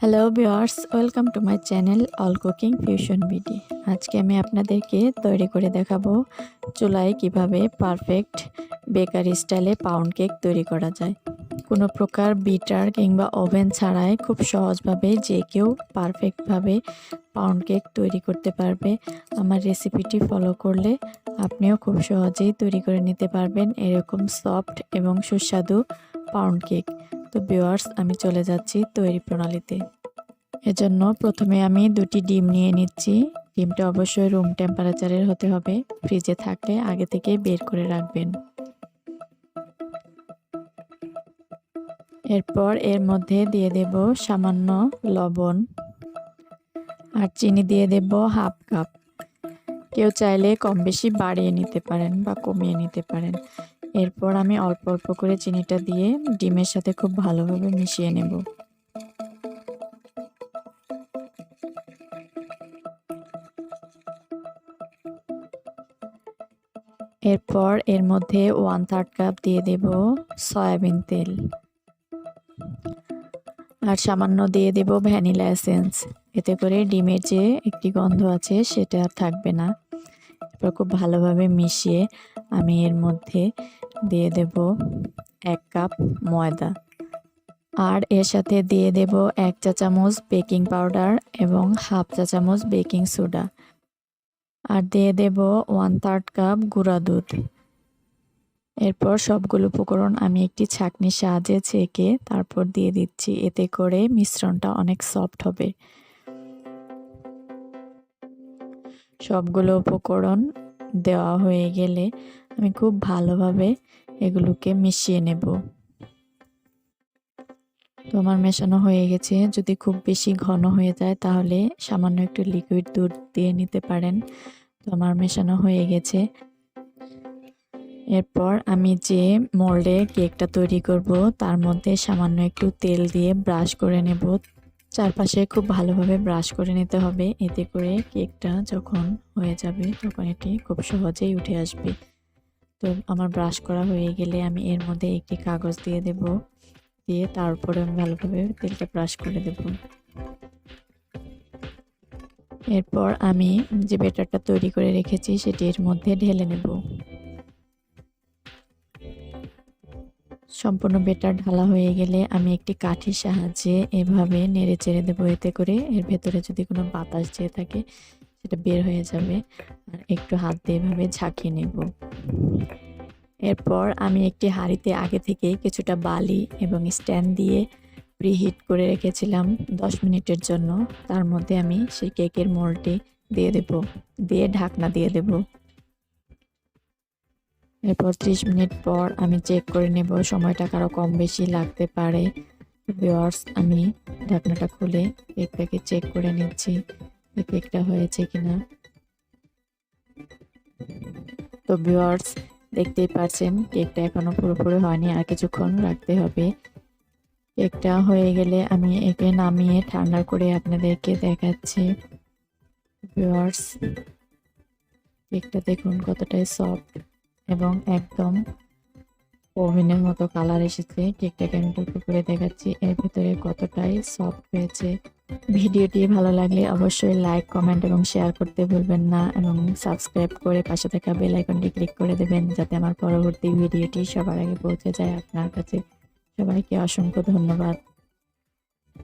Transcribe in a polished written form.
Hello viewers, welcome to my channel all cooking fusion BD. আজকে আমি আপনাদেরকে তৈরি করে দেখাবো চুলায় কিভাবে পারফেক্ট বেকারি স্টাইলে পাউন্ড কেক তৈরি করা যায়। কোনো প্রকার বিটার কিংবা ওভেন ছাড়াই খুব সহজভাবে যে কেউ পারফেক্টভাবে পাউন্ড কেক তৈরি করতে পারবে। আমার রেসিপিটি ফলো করলে আপনিও খুব সহজেই তৈরি করে নিতে পারবেন এরকম সফট এবং সুস্বাদু পাউন্ড কেক। তো ভিউয়ার্স, আমি চলে যাচ্ছি তৈরি প্রণালীতে। এজন্য প্রথমে আমি 2টি ডিম নিয়ে নিচ্ছি। ডিমটা অবশ্যই রুম টেম্পারেচারের হতে হবে, ফ্রিজে থাকলে আগে থেকে বের করে রাখবেন। এরপর এর মধ্যে দিয়ে দেব সামান্য লবণ আর চিনি দিয়ে দেব হাফ কাপ। কেউ চাইলে কম বেশি বাড়িয়ে নিতে পারেন বা কমিয়ে নিতে পারেন। এরপর আমি অল্প অল্প করে চিনিটা দিয়ে ডিমের সাথে খুব ভালোভাবে মিশিয়ে নেব। এরপর এর মধ্যে 1/3 কাপ দিয়ে দেব সয়াবিন তেল আর সামান্য দিয়ে দেব ভ্যানিলা এসেন্স। এতে করে ডিমের যে একটি গন্ধ আছে সেটা আর থাকবে না। এরপর খুব ভালোভাবে মিশিয়ে আমি এর মধ্যে দিয়ে দেব 1 কাপ ময়দা আর এর সাথে দিয়ে দেব 1 চা চামচ বেকিং পাউডার এবং হাফ চা চামচ বেকিং সোডা আর দিয়ে দেব 1/3 কাপ গুঁড়া দুধ। এরপর সবগুলো উপকরণ আমি একটি ছাঁকনির সাহায্যে ছেঁকে তারপর দিয়ে দিচ্ছি। এতে করে মিশ্রণটা অনেক সফট হবে। সবগুলো উপকরণ দেওয়া হয়ে গেলে আমি খুব ভালোভাবে এগুলোকে মিশিয়ে নেব। তো আমার মেশানো হয়ে গেছে। যদি খুব বেশি ঘন হয়ে যায় তাহলে সামান্য একটু লিকুইড দুধ দিয়ে নিতে পারেন। তো আমার মেশানো হয়ে গেছে। এরপর আমি যে মোল্ডে কেকটা তৈরি করব তার মধ্যে সামান্য একটু তেল দিয়ে ব্রাশ করে নেব। চারপাশে খুব ভালোভাবে ব্রাশ করে নিতে হবে। এতে করে কেকটা যখন হয়ে যাবে তখন এটি খুব সহজেই উঠে আসবে। তো আমার ব্রাশ করা হয়ে গেলে আমি এর মধ্যে একটি কাগজ দিয়ে দেব। দিয়ে তার উপরে আমি ভালোভাবে তেলটা ব্রাশ করে দেব। এরপর আমি যে ব্যাটারটা তৈরি করে রেখেছি সেটি এর মধ্যে ঢেলে নেব। সম্পূর্ণ ব্যাটার ঢালা হয়ে গেলে আমি একটি কাঠির সাহায্যে এভাবে নেড়ে চেড়ে দেবো। এতে করে এর ভেতরে যদি কোনো বাতাস যেয়ে থাকে সেটা বের হয়ে যাবে। আর একটু হাত দিয়ে এভাবে ঝাঁকিয়ে নেব। এরপর আমি একটি হাঁড়িতে আগে থেকে কিছুটা বালি এবং স্ট্যান্ড দিয়ে প্রিহিট করে রেখেছিলাম 10 মিনিটের জন্য। তার মধ্যে আমি সেই কেকের মোল্ডটি দিয়ে দেব, দিয়ে ঢাকনা দিয়ে দেব। এরপর 30 মিনিট পর আমি চেক করে নেব, সময়টা কারো কম বেশি লাগতে পারে। ভিউয়ার্স, আমি ঢাকনাটা খুলে কেকটাকে চেক করে নিচ্ছি যে কেকটা হয়েছে কিনা। তো ভিউয়ার্স, দেখতেই পাচ্ছেন কেকটা এখনো পুরোপুরি হয়নি, আর কিছুক্ষণ রাখতে হবে। কেকটা হয়ে গেলে আমি একে নামিয়ে ঠান্ডা করে আপনাদেরকে দেখাচ্ছি। ভিউয়ার্স, কেকটা দেখুন কতটাই সফট এবং একদম ওভেনের মতো কালার এসেছে। কেকটাকে আমি টুকরো করে দেখাচ্ছি এর ভিতরে কতটাই সফট হয়েছে। ভিডিওটি ভালো লাগলে অবশ্যই লাইক, কমেন্ট এবং শেয়ার করতে ভুলবেন না এবং সাবস্ক্রাইব করে পাশে থাকা বেল আইকনটি ক্লিক করে দেবেন যাতে আমার পরবর্তী ভিডিওটি সবার আগে পৌঁছে যায় আপনার কাছে। সবাইকে অসংখ্য ধন্যবাদ।